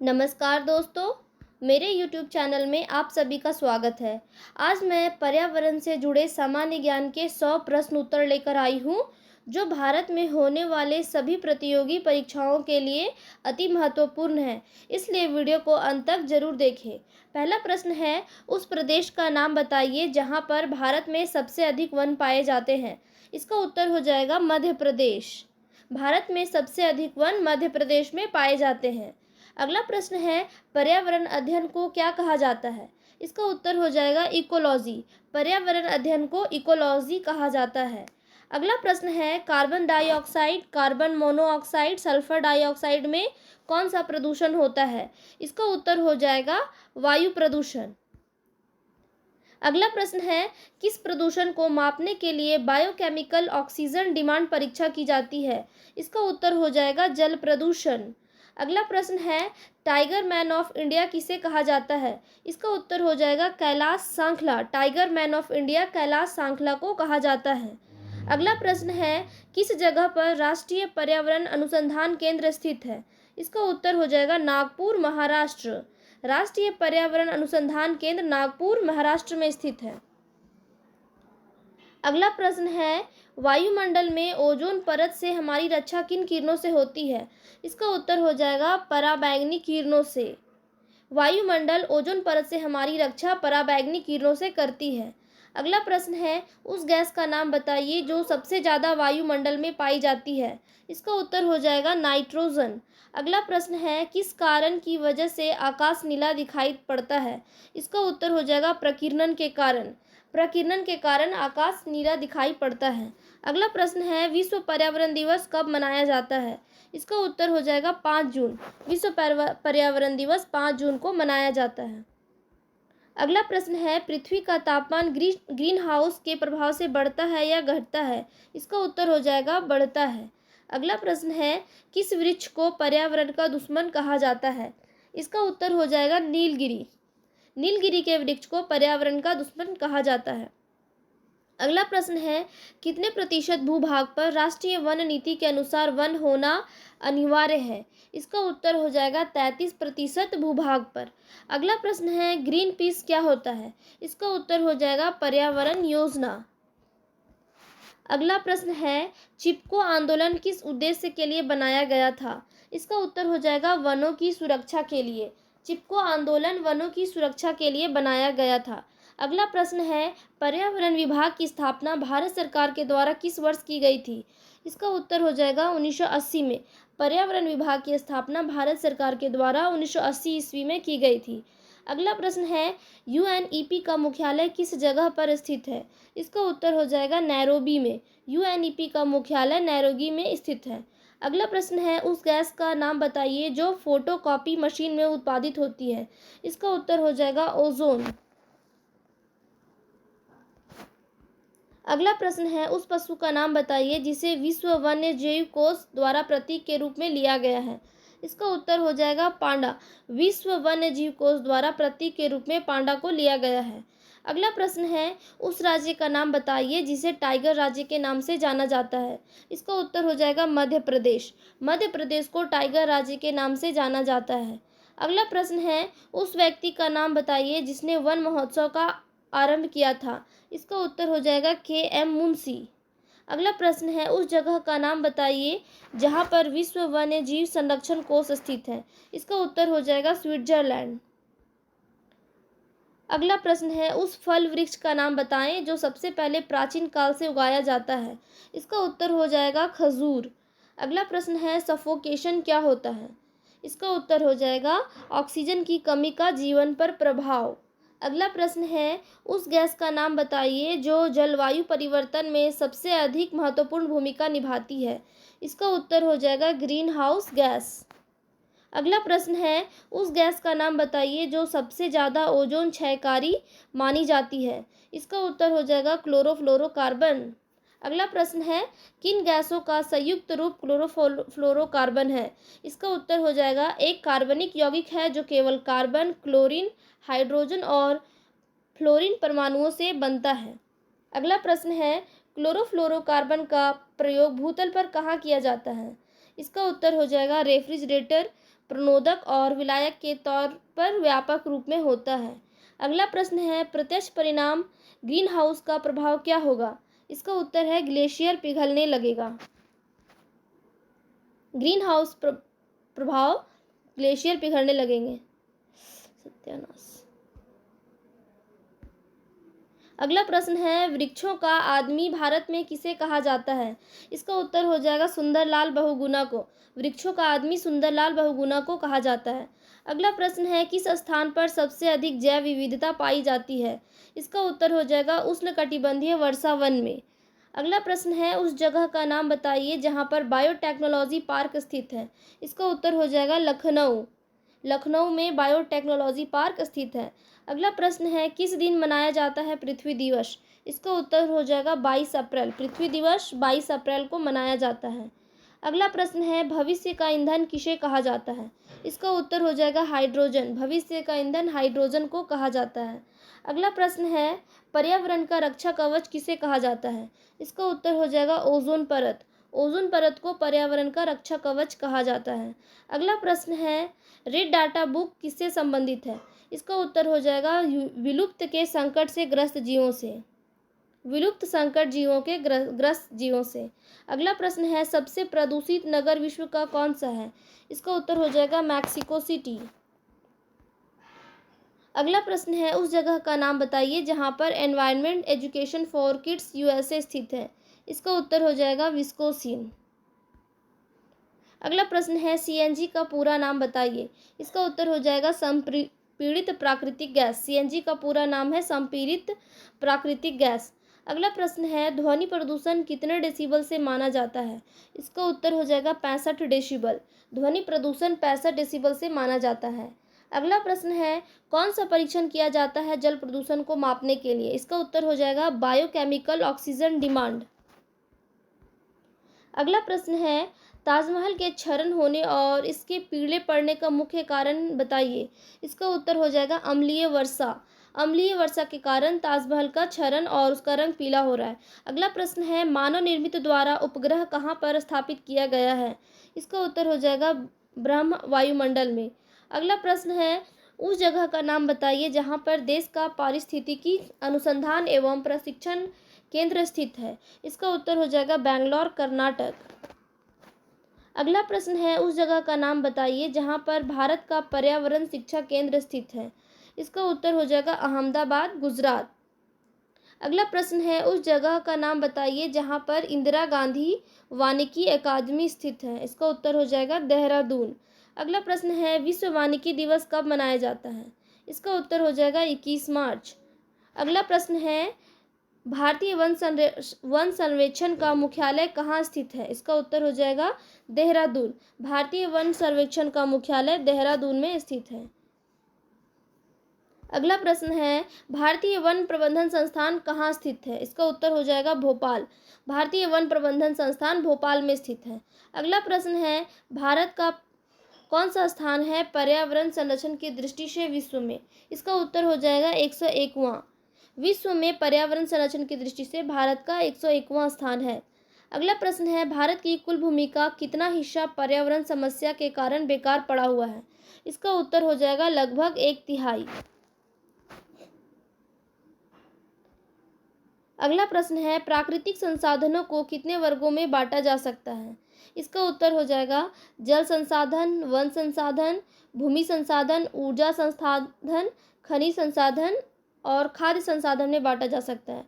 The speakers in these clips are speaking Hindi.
नमस्कार दोस्तों, मेरे YouTube चैनल में आप सभी का स्वागत है। आज मैं पर्यावरण से जुड़े सामान्य ज्ञान के 100 प्रश्न उत्तर लेकर आई हूँ, जो भारत में होने वाले सभी प्रतियोगी परीक्षाओं के लिए अति महत्वपूर्ण है। इसलिए वीडियो को अंत तक जरूर देखें। पहला प्रश्न है, उस प्रदेश का नाम बताइए जहाँ पर भारत में सबसे अधिक वन पाए जाते हैं। इसका उत्तर हो जाएगा मध्य प्रदेश। भारत में सबसे अधिक वन मध्य प्रदेश में पाए जाते हैं। अगला प्रश्न है, पर्यावरण अध्ययन को क्या कहा जाता है। इसका उत्तर हो जाएगा इकोलॉजी। पर्यावरण अध्ययन को इकोलॉजी कहा जाता है। अगला प्रश्न है, carbon dioxide, carbon monoxide, sulphur dioxide में कौन सा प्रदूषण होता है। इसका उत्तर हो जाएगा वायु प्रदूषण। अगला प्रश्न है, किस प्रदूषण को मापने के लिए बायोकेमिकल ऑक्सीजन डिमांड परीक्षा की जाती है। इसका उत्तर हो जाएगा जल प्रदूषण। अगला प्रश्न है, टाइगर मैन ऑफ इंडिया किसे कहा जाता है। इसका उत्तर हो जाएगा Kailash Sankhla. Tiger man of India Kailash Sankhla को कहा जाता है। अगला प्रश्न है, किस जगह पर राष्ट्रीय पर्यावरण अनुसंधान केंद्र स्थित है। इसका उत्तर हो जाएगा नागपुर, महाराष्ट्र। राष्ट्रीय पर्यावरण अनुसंधान केंद्र नागपुर, महाराष्ट्र में स्थित है। अगला प्रश्न है, वायुमंडल में ओजोन परत से हमारी रक्षा किन किरणों से होती है। इसका उत्तर हो जाएगा पराबैंगनी किरणों से। वायुमंडल ओजोन परत से हमारी रक्षा पराबैंगनी किरणों से करती है। अगला प्रश्न है, उस गैस का नाम बताइए जो सबसे ज़्यादा वायुमंडल में पाई जाती है। इसका उत्तर हो जाएगा नाइट्रोजन। अगला प्रश्न है, किस कारण की वजह से आकाश नीला दिखाई पड़ता है। इसका उत्तर हो जाएगा प्रकीर्णन के कारण। प्रकीर्णन के कारण आकाश नीला दिखाई पड़ता है। अगला प्रश्न है, विश्व पर्यावरण दिवस कब मनाया जाता है। इसका उत्तर हो जाएगा 5 जून। विश्व पर्यावरण दिवस 5 जून को मनाया जाता है। अगला प्रश्न है, पृथ्वी का तापमान ग्रीन हाउस के प्रभाव से बढ़ता है या घटता है। इसका उत्तर हो जाएगा बढ़ता है। अगला प्रश्न है, किस वृक्ष को पर्यावरण का दुश्मन कहा जाता है। इसका उत्तर हो जाएगा नीलगिरी। नीलगिरी के वृक्ष को पर्यावरण का दुश्मन कहा जाता है। अगला प्रश्न है, कितने प्रतिशत भूभाग पर राष्ट्रीय वन नीति के अनुसार वन होना अनिवार्य है। इसका उत्तर हो जाएगा 33% भूभाग पर। अगला प्रश्न है, ग्रीन पीस क्या होता है। इसका उत्तर हो जाएगा पर्यावरण योजना। अगला प्रश्न है, चिपको आंदोलन किस उद्देश्य के लिए बनाया गया था। इसका उत्तर हो जाएगा वनों की सुरक्षा के लिए। चिपको आंदोलन वनों की सुरक्षा के लिए बनाया गया था। अगला प्रश्न है, पर्यावरण विभाग की स्थापना भारत सरकार के द्वारा किस वर्ष की गई थी। इसका उत्तर हो जाएगा 1980 में। पर्यावरण विभाग की स्थापना भारत सरकार के द्वारा 1980 ईस्वी में की गई थी। अगला प्रश्न है, यूएनईपी का मुख्यालय किस जगह पर स्थित है। इसका उत्तर हो जाएगा नैरोबी में। यूएनईपी का मुख्यालय नैरोबी में स्थित है। अगला प्रश्न है, उस गैस का नाम बताइए जो फोटोकॉपी मशीन में उत्पादित होती है। इसका उत्तर हो जाएगा ओजोन। अगला प्रश्न है, उस पशु का नाम बताइए जिसे विश्व वन्य जीव कोष द्वारा प्रतीक के रूप में लिया गया है। इसका उत्तर हो जाएगा पांडा। विश्व वन्य जीव कोष द्वारा प्रतीक के रूप में पांडा को लिया गया है। अगला प्रश्न है, उस राज्य का नाम बताइए जिसे टाइगर राज्य के नाम से जाना जाता है। इसका उत्तर हो जाएगा मध्य प्रदेश। मध्य प्रदेश को टाइगर राज्य के नाम से जाना जाता है। अगला प्रश्न है, उस व्यक्ति का नाम बताइए जिसने वन महोत्सव का आरंभ किया था। इसका उत्तर हो जाएगा के.एम. मुंशी। अगला प्रश्न है, उस जगह का नाम बताइए जहां पर विश्व वन्य जीव संरक्षण कोष स्थित है। इसका उत्तर हो जाएगा स्विट्जरलैंड। अगला प्रश्न है, उस फल वृक्ष का नाम बताएं जो सबसे पहले प्राचीन काल से उगाया जाता है। इसका उत्तर हो जाएगा खजूर। अगला प्रश्न है, सफोकेशन क्या होता है। इसका उत्तर हो जाएगा ऑक्सीजन की कमी का जीवन पर प्रभाव। अगला प्रश्न है, उस गैस का नाम बताइए जो जलवायु परिवर्तन में सबसे अधिक महत्वपूर्ण भूमिका निभाती है। इसका उत्तर हो जाएगा ग्रीन हाउस गैस। अगला प्रश्न है, उस गैस का नाम बताइए जो सबसे ज़्यादा ओजोन क्षयकारी मानी जाती है। इसका उत्तर हो जाएगा क्लोरोफ्लोरोकार्बन। अगला प्रश्न है, किन गैसों का संयुक्त रूप क्लोरोफ्लोरोकार्बन है। इसका उत्तर हो जाएगा एक कार्बनिक यौगिक है जो केवल कार्बन, क्लोरीन, हाइड्रोजन और फ्लोरीन परमाणुओं से बनता है। अगला प्रश्न है, क्लोरोफ्लोरोकार्बन का प्रयोग भूतल पर कहाँ किया जाता है। इसका उत्तर हो जाएगा रेफ्रिजरेटर प्रणोदक और विलायक के तौर पर व्यापक रूप में होता है। अगला प्रश्न है, प्रत्यक्ष परिणाम ग्रीन हाउस का प्रभाव क्या होगा? इसका उत्तर है ग्लेशियर पिघलने लगेगा। ग्रीन हाउस प्रभाव ग्लेशियर पिघलने लगेंगे। सत्यानाश। अगला प्रश्न है, वृक्षों का आदमी भारत में किसे कहा जाता है? इसका उत्तर हो जाएगा सुंदरलाल बहुगुणा को। वृक्षों का आदमी सुंदरलाल बहुगुणा को कहा जाता है। अगला प्रश्न है, किस स्थान पर सबसे अधिक जैव विविधता पाई जाती है? इसका उत्तर हो जाएगा उष्णकटिबंधीय वर्षा वन में। अगला प्रश्न है, उस जगह का नाम बताइए जहाँ पर बायोटेक्नोलॉजी पार्क स्थित है। इसका उत्तर हो जाएगा लखनऊ। लखनऊ में बायोटेक्नोलॉजी पार्क स्थित है। अगला प्रश्न है, किस दिन मनाया जाता है पृथ्वी दिवस? इसका उत्तर हो जाएगा 22 अप्रैल। पृथ्वी दिवस 22 अप्रैल को मनाया जाता है। अगला प्रश्न है, भविष्य का ईंधन किसे कहा जाता है? इसका उत्तर हो जाएगा हाइड्रोजन। भविष्य का ईंधन हाइड्रोजन को कहा जाता है। अगला प्रश्न है, पर्यावरण का रक्षा कवच किसे कहा जाता है? इसका उत्तर हो जाएगा ओजोन परत। ओजोन परत को पर्यावरण का रक्षा कवच कहा जाता है। अगला प्रश्न है, रेड डाटा बुक किससे संबंधित है? इसका उत्तर हो जाएगा विलुप्त के संकट से ग्रस्त जीवों से। विलुप्त संकट जीवों के ग्रस्त जीवों से। अगला प्रश्न है, सबसे प्रदूषित नगर विश्व का कौन सा है? इसका उत्तर हो जाएगा मैक्सिको सिटी। अगला प्रश्न है, उस जगह का नाम बताइए जहां पर environment education for kids USA स्थित है। इसका उत्तर हो जाएगा विस्कोसिन। अगला प्रश्न है, सीएनजी का पूरा नाम बताइए। इसका उत्तर हो जाएगा संपीड़ित प्राकृतिक गैस। सीएनजी का पूरा नाम है संपीड़ित प्राकृतिक गैस। अगला प्रश्न है, ध्वनि प्रदूषण कितने डेसिबल से माना जाता है? इसका उत्तर हो जाएगा 65 डेसिबल। ध्वनि प्रदूषण 65 डेसिबल से माना जाता है। अगला प्रश्न है, कौन सा परीक्षण किया जाता है जल प्रदूषण को मापने के लिए? इसका उत्तर हो जाएगा बायोकेमिकल ऑक्सीजन डिमांड। अगला प्रश्न है, ताजमहल के क्षरण होने और इसके पीले पड़ने का मुख्य कारण बताइए। इसका उत्तर हो जाएगा अम्लीय वर्षा। अम्लीय वर्षा के कारण ताजमहल का क्षरण और उसका रंग पीला हो रहा है। अगला प्रश्न है, मानव निर्मित द्वारा उपग्रह कहाँ पर स्थापित किया गया है? इसका उत्तर हो जाएगा ब्रह्म वायुमंडल में। अगला प्रश्न है, उस जगह का नाम बताइए जहाँ पर देश का पारिस्थितिकी अनुसंधान एवं प्रशिक्षण केंद्र स्थित है। इसका उत्तर हो जाएगा बेंगलोर, कर्नाटक। अगला प्रश्न है, उस जगह का नाम बताइए जहाँ पर भारत का पर्यावरण शिक्षा केंद्र स्थित है। इसका उत्तर हो जाएगा अहमदाबाद, गुजरात। अगला प्रश्न है, उस जगह का नाम बताइए जहाँ पर इंदिरा गांधी वानिकी अकादमी स्थित है। इसका उत्तर हो जाएगा देहरादून। अगला प्रश्न है, विश्व वानिकी दिवस कब मनाया जाता है? इसका उत्तर हो जाएगा 21 मार्च। अगला प्रश्न है, भारतीय वन सर्वेक्षण का मुख्यालय कहाँ स्थित है? इसका उत्तर हो जाएगा देहरादून। भारतीय वन सर्वेक्षण का मुख्यालय देहरादून में स्थित है। अगला प्रश्न है, भारतीय वन प्रबंधन संस्थान कहाँ स्थित है? इसका उत्तर हो जाएगा भोपाल। भारतीय वन प्रबंधन संस्थान भोपाल में स्थित है। अगला प्रश्न है, भारत का कौन सा स्थान है पर्यावरण संरक्षण की दृष्टि से विश्व में? इसका उत्तर हो जाएगा 101वां। विश्व में पर्यावरण संरक्षण की दृष्टि से भारत का 101वां स्थान है। अगला प्रश्न है, भारत की कुल भूमि का कितना हिस्सा पर्यावरण समस्या के कारण बेकार पड़ा हुआ है? इसका उत्तर हो जाएगा लगभग 1/3। अगला प्रश्न है, प्राकृतिक संसाधनों को कितने वर्गों में बांटा जा सकता है? इसका उत्तर हो जाएगा जल संसाधन, वन संसाधन, भूमि संसाधन, ऊर्जा संसाधन, खनिज संसाधन और खाद्य संसाधन में बांटा जा सकता है।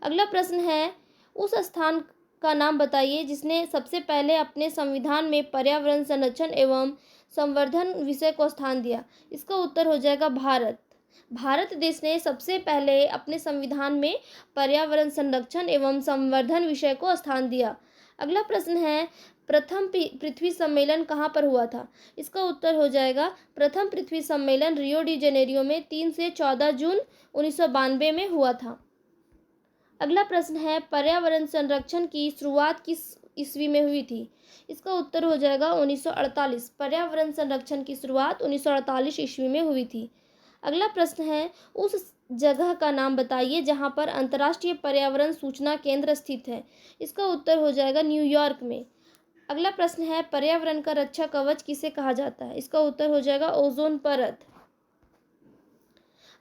अगला प्रश्न है, उस स्थान का नाम बताइए जिसने सबसे पहले अपने संविधान में पर्यावरण संरक्षण एवं संवर्धन विषय को स्थान दिया। इसका उत्तर हो जाएगा भारत। भारत देश ने सबसे पहले अपने संविधान में पर्यावरण संरक्षण एवं संवर्धन विषय को स्थान दिया। अगला प्रश्न है, प्रथम पृथ्वी सम्मेलन कहाँ पर हुआ था? इसका उत्तर हो जाएगा प्रथम पृथ्वी सम्मेलन रियो डी जेनेरियो में 3 से 14 जून 1992 में हुआ था। अगला प्रश्न है, पर्यावरण संरक्षण की शुरुआत किस ईस्वी में हुई थी? इसका उत्तर हो जाएगा 1948। पर्यावरण संरक्षण की शुरुआत 1948 ईस्वी में हुई थी। अगला प्रश्न है, उस जगह का नाम बताइए जहां पर अंतर्राष्ट्रीय पर्यावरण सूचना केंद्र स्थित है। इसका उत्तर हो जाएगा न्यूयॉर्क में। अगला प्रश्न है, पर्यावरण का रक्षा कवच किसे कहा जाता है? इसका उत्तर हो जाएगा ओजोन परत।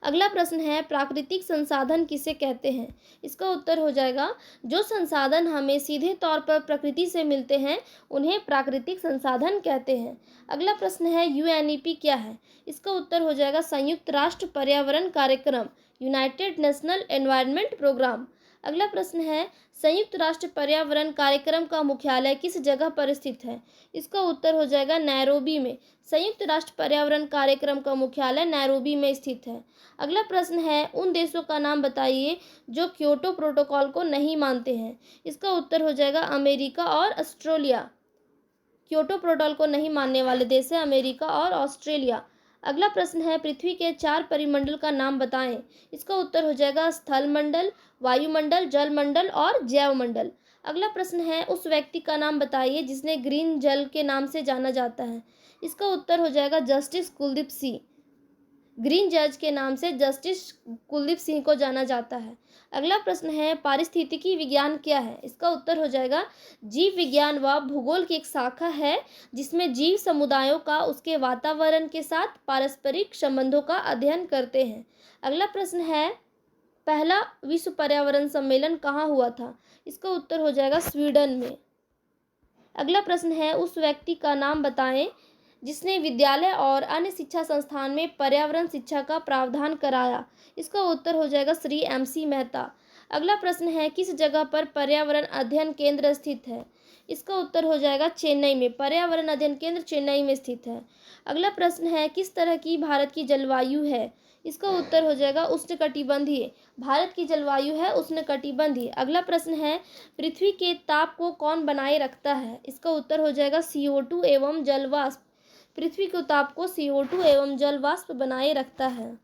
अगला प्रश्न है, प्राकृतिक संसाधन किसे कहते हैं? इसका उत्तर हो जाएगा, जो संसाधन हमें सीधे तौर पर प्रकृति से मिलते हैं उन्हें प्राकृतिक संसाधन कहते हैं। अगला प्रश्न है, यूएनईपी क्या है? इसका उत्तर हो जाएगा, संयुक्त राष्ट्र पर्यावरण कार्यक्रम, यूनाइटेड नेशनल एनवायरनमेंट प्रोग्राम। अगला प्रश्न है, संयुक्त राष्ट्र पर्यावरण कार्यक्रम का मुख्यालय किस जगह पर स्थित है? इसका उत्तर हो जाएगा नैरोबी में। संयुक्त राष्ट्र पर्यावरण कार्यक्रम का मुख्यालय नैरोबी में स्थित है। अगला प्रश्न है, उन देशों का नाम बताइए जो क्योटो प्रोटोकॉल को नहीं मानते हैं। इसका उत्तर हो जाएगा अमेरिका और ऑस्ट्रेलिया। क्योटो प्रोटोकॉल को नहीं मानने वाले देश है अमेरिका और ऑस्ट्रेलिया। अगला प्रश्न है, पृथ्वी के 4 परिमंडल का नाम बताएं। इसका उत्तर हो जाएगा स्थल मंडल, वायुमंडल, जल मंडल और जैव मंडल। अगला प्रश्न है, उस व्यक्ति का नाम बताइए जिसने ग्रीन जल के नाम से जाना जाता है। इसका उत्तर हो जाएगा जस्टिस कुलदीप सिंह। ग्रीन जज के नाम से जस्टिस कुलदीप सिंह को जाना जाता है। अगला प्रश्न है, पारिस्थितिकी विज्ञान क्या है? इसका उत्तर हो जाएगा जीव विज्ञान व भूगोल की एक शाखा है जिसमें जीव समुदायों का उसके वातावरण के साथ पारस्परिक संबंधों का अध्ययन करते हैं। अगला प्रश्न है, पहला विश्व पर्यावरण सम्मेलन कहाँ हुआ था? इसका उत्तर हो जाएगा स्वीडन में। अगला प्रश्न है, उस व्यक्ति का नाम बताएं जिसने विद्यालय और अन्य शिक्षा संस्थान में पर्यावरण शिक्षा का प्रावधान कराया। इसका उत्तर हो जाएगा श्री MC मेहता। अगला प्रश्न है, किस जगह पर पर्यावरण अध्ययन केंद्र स्थित है? इसका उत्तर हो जाएगा चेन्नई में। पर्यावरण अध्ययन केंद्र चेन्नई में स्थित है। अगला प्रश्न है, किस तरह की भारत की जलवायु है? इसका उत्तर हो जाएगा उष्णकटिबंधीय। भारत की जलवायु है उष्णकटिबंधीय। अगला प्रश्न है, पृथ्वी के ताप को कौन बनाए रखता है? इसका उत्तर हो जाएगा CO2 एवं जल वाष्प। पृथ्वी के ताप को CO2 एवं जल वाष्प बनाए रखता है।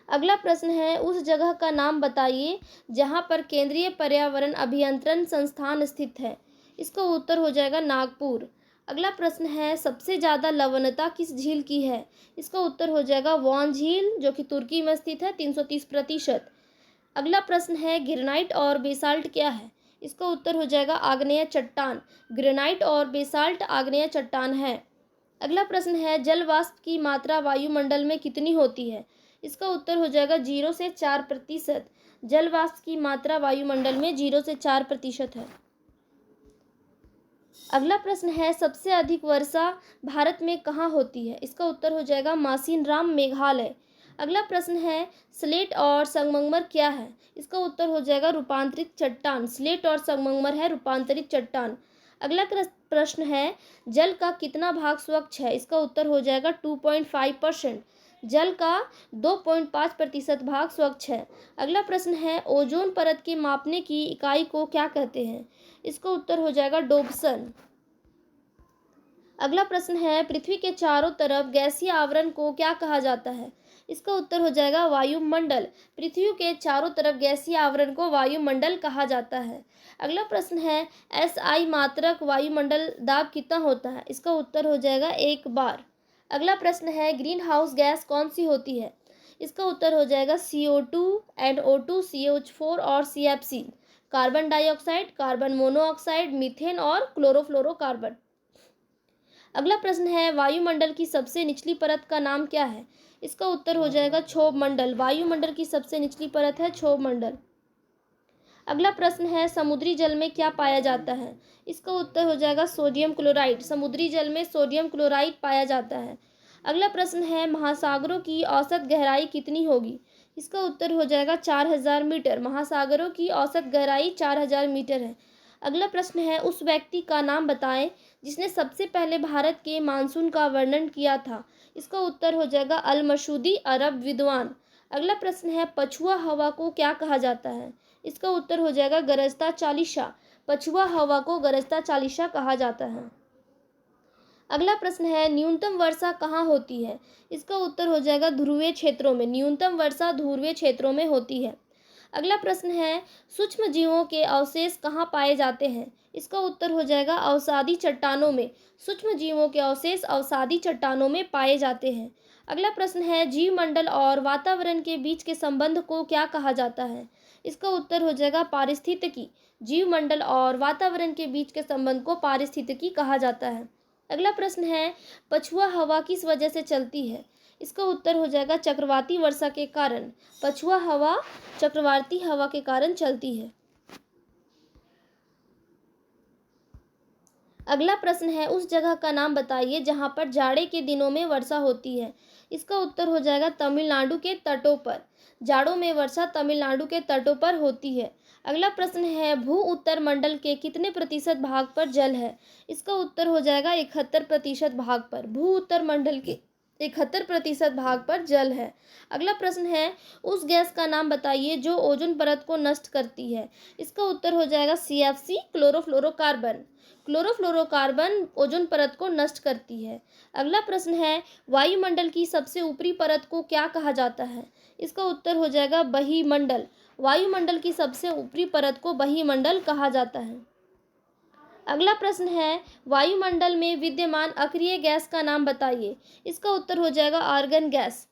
अगला प्रश्न है, उस जगह का नाम बताइए जहां पर केंद्रीय पर्यावरण अभियंत्रण संस्थान स्थित है। इसका उत्तर हो जाएगा नागपुर। अगला प्रश्न है, सबसे ज़्यादा लवणता किस झील की है? इसका उत्तर हो जाएगा वॉन झील जो कि तुर्की में स्थित है 330%। अगला प्रश्न है, ग्रेनाइट और बेसाल्ट क्या है? इसका उत्तर हो जाएगा आग्नेय चट्टान। ग्रेनाइट और बेसाल्ट आग्नेय चट्टान है। अगला प्रश्न है, जल वाष्प की मात्रा वायुमंडल में कितनी होती है? इसका उत्तर हो जाएगा 0 से 4%। जल वाष्प की मात्रा वायुमंडल में 0 से 4% है। अगला प्रश्न है, सबसे अधिक वर्षा भारत में कहाँ होती है? इसका उत्तर हो जाएगा मासिनराम, मेघालय। अगला प्रश्न है, स्लेट और संगमरमर क्या है? इसका उत्तर हो जाएगा रूपांतरित चट्टान। स्लेट और संगमरमर है रूपांतरित चट्टान। अगला प्रश्न है, जल का कितना भाग स्वच्छ है? इसका उत्तर हो जाएगा 2.5%। जल का 2.5% भाग स्वच्छ है। अगला प्रश्न है, ओजोन परत के मापने की इकाई को क्या कहते हैं? इसका उत्तर हो जाएगा डोप्सन। अगला प्रश्न है, पृथ्वी के चारों तरफ गैसीय आवरण को क्या कहा जाता है? इसका उत्तर हो जाएगा वायुमंडल। पृथ्वी के चारों तरफ गैसीय आवरण को वायुमंडल कहा जाता है। अगला प्रश्न है, SI मात्रक वायुमंडल दाब कितना होता है? इसका उत्तर हो जाएगा 1 बार। अगला प्रश्न है, ग्रीन हाउस गैस कौन सी होती है? इसका उत्तर हो जाएगा CO2, NO2, CH4 और CFC। Carbon dioxide, carbon monoxide, methane और क्लोरोफ्लोरोकार्बन। अगला प्रश्न है, वायुमंडल की सबसे निचली परत का नाम क्या है? इसका उत्तर हो जाएगा क्षोभ मंडल। वायुमंडल की सबसे निचली परत है क्षोभ मंडल। अगला प्रश्न है, समुद्री जल में क्या पाया जाता है? इसका उत्तर हो जाएगा सोडियम क्लोराइड। समुद्री जल में सोडियम क्लोराइड पाया जाता है। अगला प्रश्न है, महासागरों की औसत गहराई कितनी होगी? इसका उत्तर हो जाएगा 4000 मीटर। महासागरों की औसत गहराई 4000 मीटर है। अगला प्रश्न है, उस व्यक्ति का नाम बताएं जिसने सबसे पहले भारत के मानसून का वर्णन किया था। इसका उत्तर हो जाएगा अल मसूदी, अरब विद्वान। अगला प्रश्न है, पछुआ हवा को क्या कहा जाता है? इसका उत्तर हो जाएगा गरजता चालीसा। पछुआ हवा को गरजता चालीसा कहा जाता है। अगला प्रश्न है, न्यूनतम वर्षा कहाँ होती है? इसका उत्तर हो जाएगा ध्रुवीय क्षेत्रों में। न्यूनतम वर्षा ध्रुवीय क्षेत्रों में होती है। अगला प्रश्न है, सूक्ष्म जीवों के अवशेष कहाँ पाए जाते हैं? इसका उत्तर हो जाएगा अवसादी चट्टानों में। सूक्ष्म जीवों के अवशेष अवसादी चट्टानों में पाए जाते हैं। अगला प्रश्न है, जीवमंडल और वातावरण के बीच के संबंध को क्या कहा जाता है? इसका उत्तर हो जाएगा पारिस्थितिकी। जीवमंडल और वातावरण के बीच के संबंध को पारिस्थितिकी कहा जाता है। अगला प्रश्न है, पछुआ हवा किस वजह से चलती है? इसका उत्तर हो जाएगा चक्रवाती वर्षा के कारण। पछुआ हवा चक्रवाती हवा के कारण चलती है। अगला प्रश्न है, उस जगह का नाम बताइए जहां पर जाड़े के दिनों में वर्षा होती है। इसका उत्तर हो जाएगा तमिलनाडु के तटों पर। जाड़ों में वर्षा तमिलनाडु के तटों पर होती है। अगला प्रश्न है, भू उत्तर मंडल के कितने प्रतिशत भाग पर जल है? इसका उत्तर हो जाएगा 71% भाग पर। भू उत्तर मंडल के 71% भाग पर जल है। अगला प्रश्न है, उस गैस का नाम बताइए जो ओजोन परत को नष्ट करती है। इसका उत्तर हो जाएगा CFC, क्लोरोफ्लोरोकार्बन। क्लोरोफ्लोरोकार्बन ओजोन परत को नष्ट करती है। अगला प्रश्न है, वायुमंडल की सबसे ऊपरी परत को क्या कहा जाता है? इसका उत्तर हो जाएगा बहिमंडल। वायुमंडल की सबसे ऊपरी परत को बहिमंडल कहा जाता है। अगला प्रश्न है, वायुमंडल में विद्यमान अक्रिय गैस का नाम बताइए। इसका उत्तर हो जाएगा आर्गन गैस।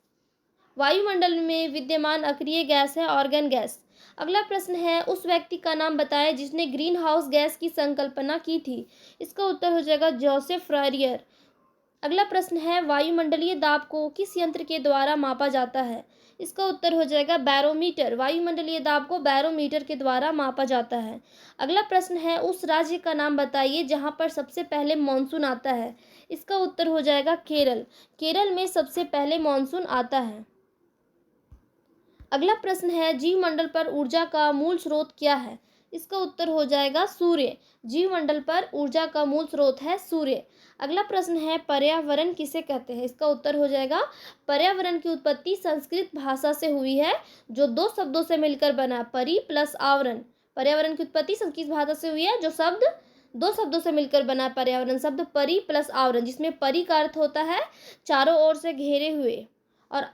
वायुमंडल में विद्यमान अक्रिय गैस है आर्गन गैस। अगला प्रश्न है, उस व्यक्ति का नाम बताएं जिसने ग्रीन हाउस गैस की संकल्पना की थी। इसका उत्तर हो जाएगा जोसेफ फ्रारियर। अगला प्रश्न है, वायुमंडलीय दाब को किस यंत्र के द्वारा मापा जाता है? इसका उत्तर हो जाएगा बैरोमीटर। वायुमंडलीय दाब को बैरोमीटर के द्वारा मापा जाता है। अगला प्रश्न है, उस राज्य का नाम बताइए जहां पर सबसे पहले मानसून आता है। इसका उत्तर हो जाएगा केरल। केरल में सबसे पहले मानसून आता है। अगला प्रश्न है, जीवमंडल पर ऊर्जा का मूल स्रोत क्या है? इसका उत्तर हो जाएगा सूर्य। जीवमंडल पर ऊर्जा का मूल स्रोत है सूर्य। अगला प्रश्न है, पर्यावरण किसे कहते हैं? इसका उत्तर हो जाएगा पर्यावरण की उत्पत्ति संस्कृत भाषा से हुई है जो दो शब्दों से मिलकर बना, परि प्लस आवरण। पर्यावरण की उत्पत्ति संस्कृत भाषा से हुई है जो शब्द दो शब्दों से मिलकर बना, पर्यावरण शब्द परि प्लस आवरण, जिसमें परि का अर्थ होता है चारों ओर से घेरे हुए, और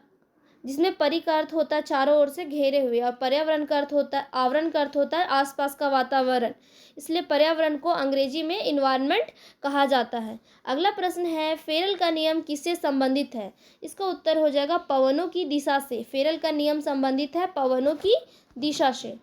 जिसमें परि का अर्थ होता है चारों ओर से घेरे हुए, और पर्यावरण का अर्थ होता है, आवरण का अर्थ होता है आसपास का वातावरण। इसलिए पर्यावरण को अंग्रेजी में इन्वायरमेंट कहा जाता है। अगला प्रश्न है, फेरल का नियम किससे संबंधित है? इसका उत्तर हो जाएगा पवनों की दिशा से। फेरल का नियम संबंधित है पवनों की दिशा से।